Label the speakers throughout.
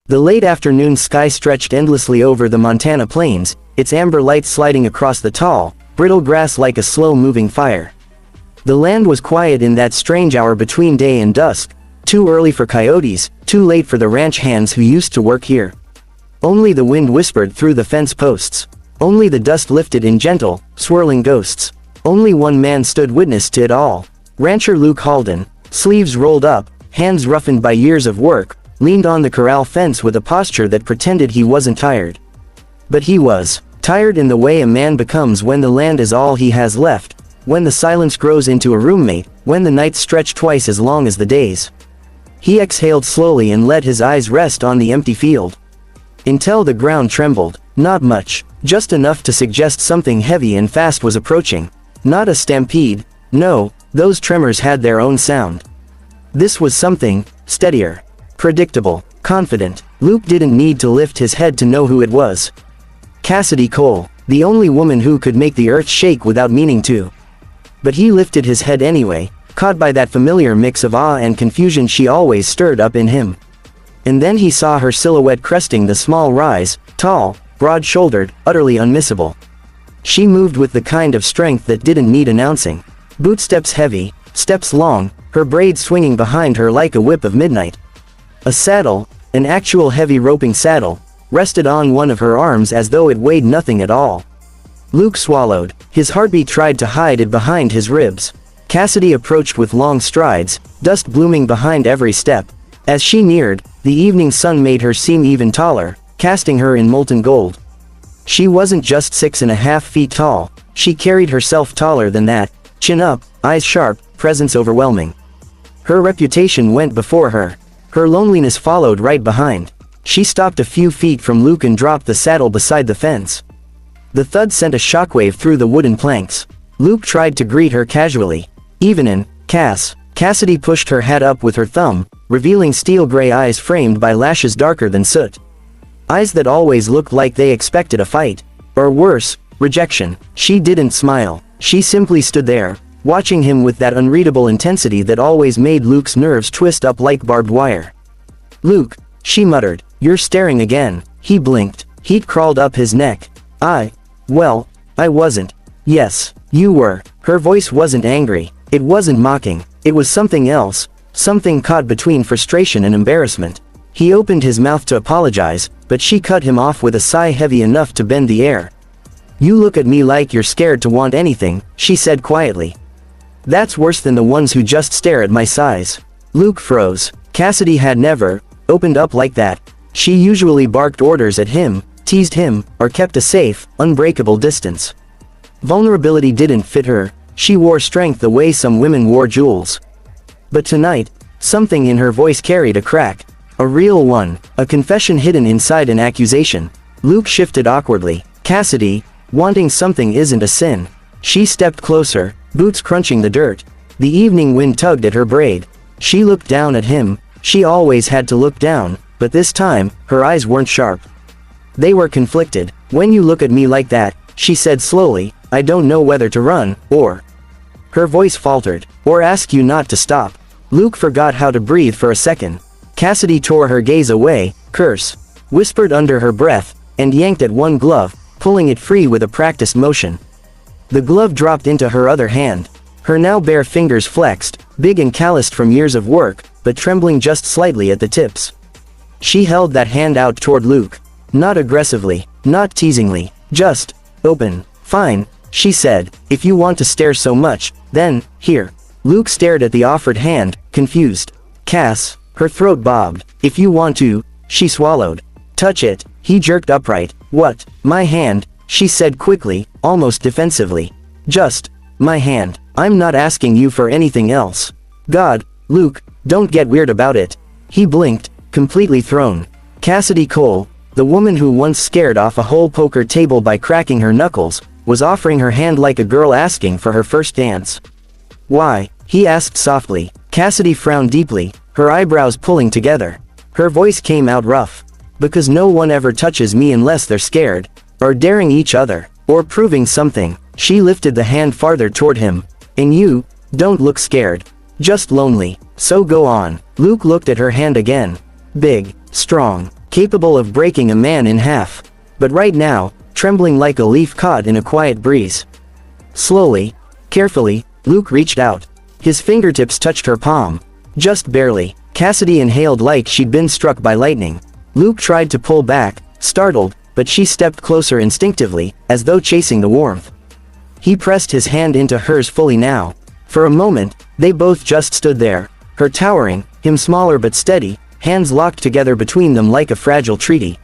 Speaker 1: The late afternoon sky stretched endlessly over the Montana plains, its amber light sliding across the tall, brittle grass like a slow-moving fire. The land was quiet in that strange hour between day and dusk, too early for coyotes, too late for the ranch hands who used to work here. Only the wind whispered through the fence posts. Only the dust lifted in gentle, swirling ghosts. Only one man stood witness to it all. Rancher Luke Halden, sleeves rolled up, hands roughened by years of work, leaned on the corral fence with a posture that pretended he wasn't tired. But he was. Tired in the way a man becomes when the land is all he has left, when the silence grows into a roommate, when the nights stretch twice as long as the days. He exhaled slowly and let his eyes rest on the empty field. Until the ground trembled, not much, just enough to suggest something heavy and fast was approaching. Not a stampede, no, those tremors had their own sound. This was something, steadier, predictable, confident. Luke didn't need to lift his head to know who it was. Cassidy Cole, the only woman who could make the earth shake without meaning to. But he lifted his head anyway, caught by that familiar mix of awe and confusion she always stirred up in him. And then he saw her silhouette cresting the small rise, tall, broad-shouldered, utterly unmissable. She moved with the kind of strength that didn't need announcing. Bootsteps heavy, steps long, her braids swinging behind her like a whip of midnight. A saddle, an actual heavy roping saddle, rested on one of her arms as though it weighed nothing at all. Luke swallowed, his heartbeat tried to hide it behind his ribs. Cassidy approached with long strides, dust blooming behind every step. As she neared, the evening sun made her seem even taller, casting her in molten gold. She wasn't just 6.5 feet tall, she carried herself taller than that, chin up, eyes sharp, presence overwhelming. Her reputation went before her. Her loneliness followed right behind. She stopped a few feet from Luke and dropped the saddle beside the fence. The thud sent a shockwave through the wooden planks. Luke tried to greet her casually. "Evenin', Cass." Cassidy pushed her hat up with her thumb, revealing steel-gray eyes framed by lashes darker than soot. Eyes that always looked like they expected a fight. Or worse, rejection. She didn't smile. She simply stood there, watching him with that unreadable intensity that always made Luke's nerves twist up like barbed wire. "Luke," she muttered, "you're staring again." He blinked. Heat crawled up his neck. Well, I wasn't." "Yes, you were." Her voice wasn't angry. It wasn't mocking. It was something else, something caught between frustration and embarrassment. He opened his mouth to apologize, but she cut him off with a sigh heavy enough to bend the air. "You look at me like you're scared to want anything," she said quietly. "That's worse than the ones who just stare at my size." Luke froze. Cassidy had never opened up like that. She usually barked orders at him, teased him, or kept a safe, unbreakable distance. Vulnerability didn't fit her. She wore strength the way some women wore jewels. But tonight, something in her voice carried a crack. A real one, a confession hidden inside an accusation. Luke shifted awkwardly. "Cassidy, wanting something isn't a sin." She stepped closer, boots crunching the dirt. The evening wind tugged at her braid. She looked down at him. She always had to look down, but this time, her eyes weren't sharp. They were conflicted. "When you look at me like that," she said slowly, "I don't know whether to run, or..." Her voice faltered, "or ask you not to stop." Luke forgot how to breathe for a second. Cassidy tore her gaze away, curse, whispered under her breath, and yanked at one glove, pulling it free with a practiced motion. The glove dropped into her other hand. Her now bare fingers flexed, big and calloused from years of work, but trembling just slightly at the tips. She held that hand out toward Luke. Not aggressively, not teasingly, just, "Open." "Fine," she said, "if you want to stare so much, then, here." Luke stared at the offered hand, confused. "Cass," her throat bobbed, "if you want to," she swallowed. "Touch it." He jerked upright. "What?" "My hand," she said quickly, almost defensively. "Just, my hand. I'm not asking you for anything else." "God, Luke, don't get weird about it." He blinked, completely thrown. Cassidy Cole, the woman who once scared off a whole poker table by cracking her knuckles, was offering her hand like a girl asking for her first dance. "Why?" he asked softly. Cassidy frowned deeply, her eyebrows pulling together. Her voice came out rough. "Because no one ever touches me unless they're scared, or daring each other, or proving something." She lifted the hand farther toward him. "And you, don't look scared. Just lonely. So go on." Luke looked at her hand again. Big, strong, capable of breaking a man in half. But right now, trembling like a leaf caught in a quiet breeze. Slowly, carefully, Luke reached out. His fingertips touched her palm. Just barely. Cassidy inhaled like she'd been struck by lightning. Luke tried to pull back, startled, but she stepped closer instinctively, as though chasing the warmth. He pressed his hand into hers fully now. For a moment, they both just stood there, her towering, him smaller but steady, hands locked together between them like a fragile treaty.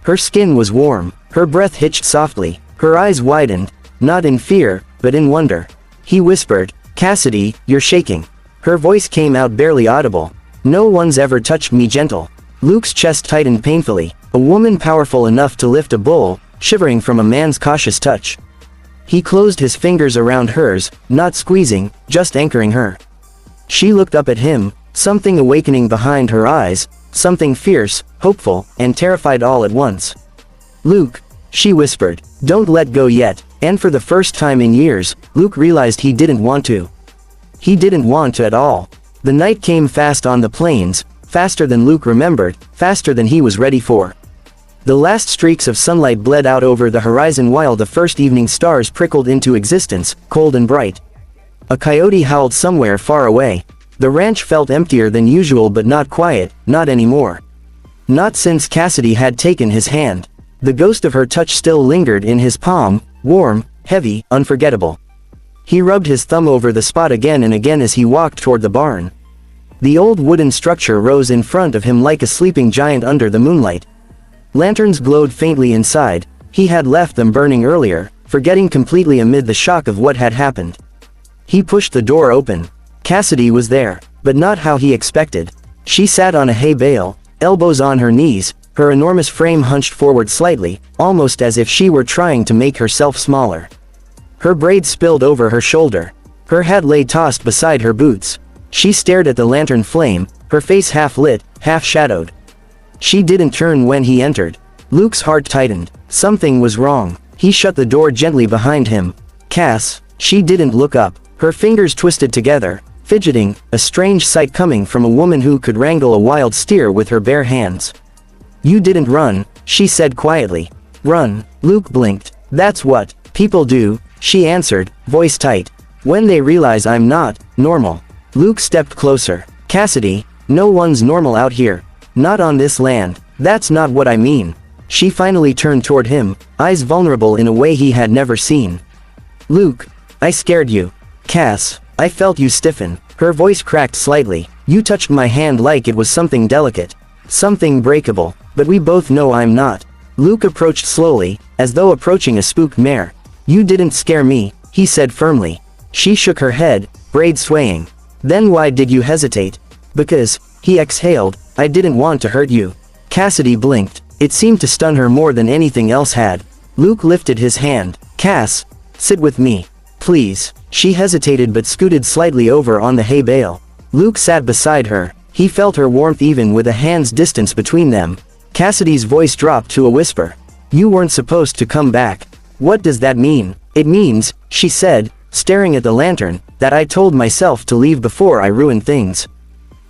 Speaker 1: Her skin was warm, her breath hitched softly, her eyes widened, not in fear, but in wonder. He whispered, "Cassidy, you're shaking." Her voice came out barely audible. "No one's ever touched me gentle." Luke's chest tightened painfully, a woman powerful enough to lift a bull, shivering from a man's cautious touch. He closed his fingers around hers, not squeezing, just anchoring her. She looked up at him, something awakening behind her eyes, something fierce, hopeful, and terrified all at once. "Luke," she whispered, "don't let go yet," and for the first time in years, Luke realized he didn't want to. He didn't want to at all. The night came fast on the plains, faster than Luke remembered, faster than he was ready for. The last streaks of sunlight bled out over the horizon while the first evening stars prickled into existence, cold and bright. A coyote howled somewhere far away. The ranch felt emptier than usual but not quiet, not anymore. Not since Cassidy had taken his hand. The ghost of her touch still lingered in his palm, warm, heavy, unforgettable. He rubbed his thumb over the spot again and again as he walked toward the barn. The old wooden structure rose in front of him like a sleeping giant under the moonlight. Lanterns glowed faintly inside. He had left them burning earlier, forgetting completely amid the shock of what had happened. He pushed the door open. Cassidy was there, but not how he expected. She sat on a hay bale, elbows on her knees, her enormous frame hunched forward slightly, almost as if she were trying to make herself smaller. Her braids spilled over her shoulder. Her head lay tossed beside her boots. She stared at the lantern flame, her face half lit, half shadowed. She didn't turn when he entered. Luke's heart tightened. Something was wrong. He shut the door gently behind him. "Cass." She didn't look up. Her fingers twisted together, fidgeting, a strange sight coming from a woman who could wrangle a wild steer with her bare hands. "You didn't run," she said quietly. "Run?" Luke blinked. "That's what people do," she answered, voice tight. "When they realize I'm not normal." Luke stepped closer. "Cassidy, no one's normal out here. Not on this land. That's not what I mean." She finally turned toward him, eyes vulnerable in a way he had never seen. "Luke, I scared you." "Cass, I felt you stiffen." Her voice cracked slightly. "You touched my hand like it was something delicate. Something breakable. But we both know I'm not." Luke approached slowly, as though approaching a spooked mare. "You didn't scare me," he said firmly. She shook her head, braid swaying. "Then why did you hesitate?" "Because," he exhaled, "I didn't want to hurt you." Cassidy blinked. It seemed to stun her more than anything else had. Luke lifted his hand. "Cass, sit with me. Please." She hesitated but scooted slightly over on the hay bale. Luke sat beside her. He felt her warmth even with a hand's distance between them. Cassidy's voice dropped to a whisper. "You weren't supposed to come back." "What does that mean?" "It means," she said, staring at the lantern, "that I told myself to leave before I ruined things."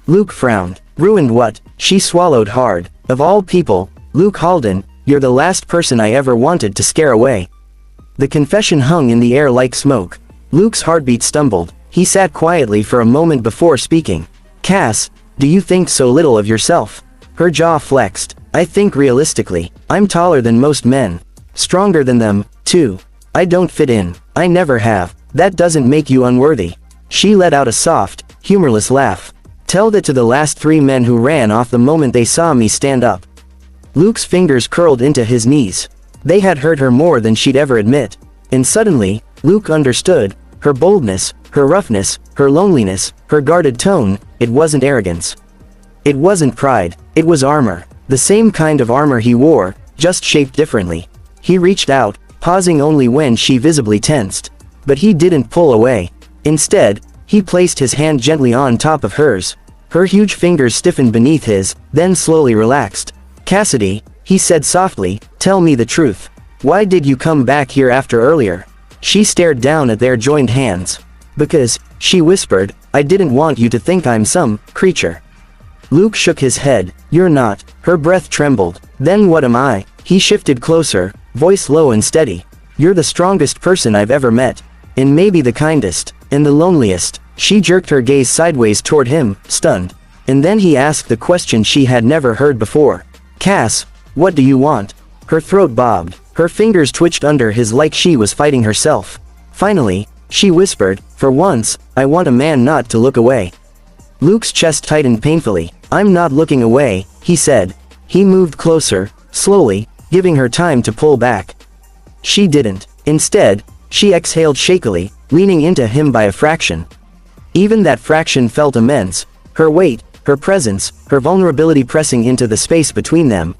Speaker 1: Luke frowned. "Ruined what?" She swallowed hard. "Of all people, Luke Halden, you're the last person I ever wanted to scare away." The confession hung in the air like smoke. Luke's heartbeat stumbled. He sat quietly for a moment before speaking. "Cass, do you think so little of yourself?" Her jaw flexed. "I think realistically. I'm taller than most men. Stronger than them, too. I don't fit in. I never have. That doesn't make you unworthy." She let out a soft, humorless laugh. "Tell that to the last 3 men who ran off the moment they saw me stand up." Luke's fingers curled into his knees. They had hurt her more than she'd ever admit. And suddenly, Luke understood. Her boldness, her roughness, her loneliness, her guarded tone, it wasn't arrogance. It wasn't pride, it was armor. The same kind of armor he wore, just shaped differently. He reached out, pausing only when she visibly tensed. But he didn't pull away. Instead, he placed his hand gently on top of hers. Her huge fingers stiffened beneath his, then slowly relaxed. "Cassidy," he said softly, "tell me the truth. Why did you come back here after earlier?" She stared down at their joined hands. "Because," she whispered, "I didn't want you to think I'm some creature." Luke shook his head. You're not. Her breath trembled. Then what am I? He shifted closer, voice low and steady. You're the strongest person I've ever met. And maybe the kindest. And the loneliest. She jerked her gaze sideways toward him, stunned. And then he asked the question she had never heard before. Cass, what do you want? Her throat bobbed. Her fingers twitched under his like she was fighting herself. Finally, she whispered, for once, I want a man not to look away. Luke's chest tightened painfully. I'm not looking away, he said. He moved closer, slowly, giving her time to pull back. She didn't. Instead, she exhaled shakily, leaning into him by a fraction. Even that fraction felt immense. Her weight, her presence, her vulnerability pressing into the space between them.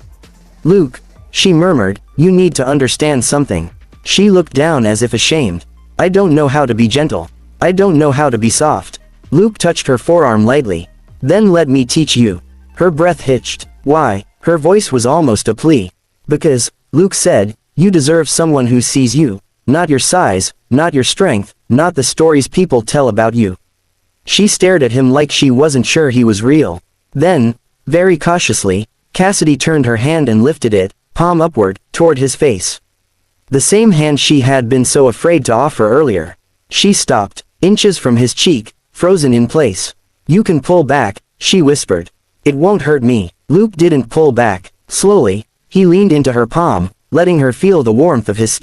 Speaker 1: Luke, she murmured, you need to understand something. She looked down as if ashamed. I don't know how to be gentle. I don't know how to be soft. Luke touched her forearm lightly. Then let me teach you. Her breath hitched. Why? Her voice was almost a plea. Because, Luke said, you deserve someone who sees you. Not your size, not your strength, not the stories people tell about you. She stared at him like she wasn't sure he was real. Then, very cautiously, Cassidy turned her hand and lifted it, palm upward, toward his face. The same hand she had been so afraid to offer earlier. She stopped, inches from his cheek, frozen in place. You can pull back, she whispered. It won't hurt me. Luke didn't pull back. Slowly, he leaned into her palm, letting her feel the warmth of his skin.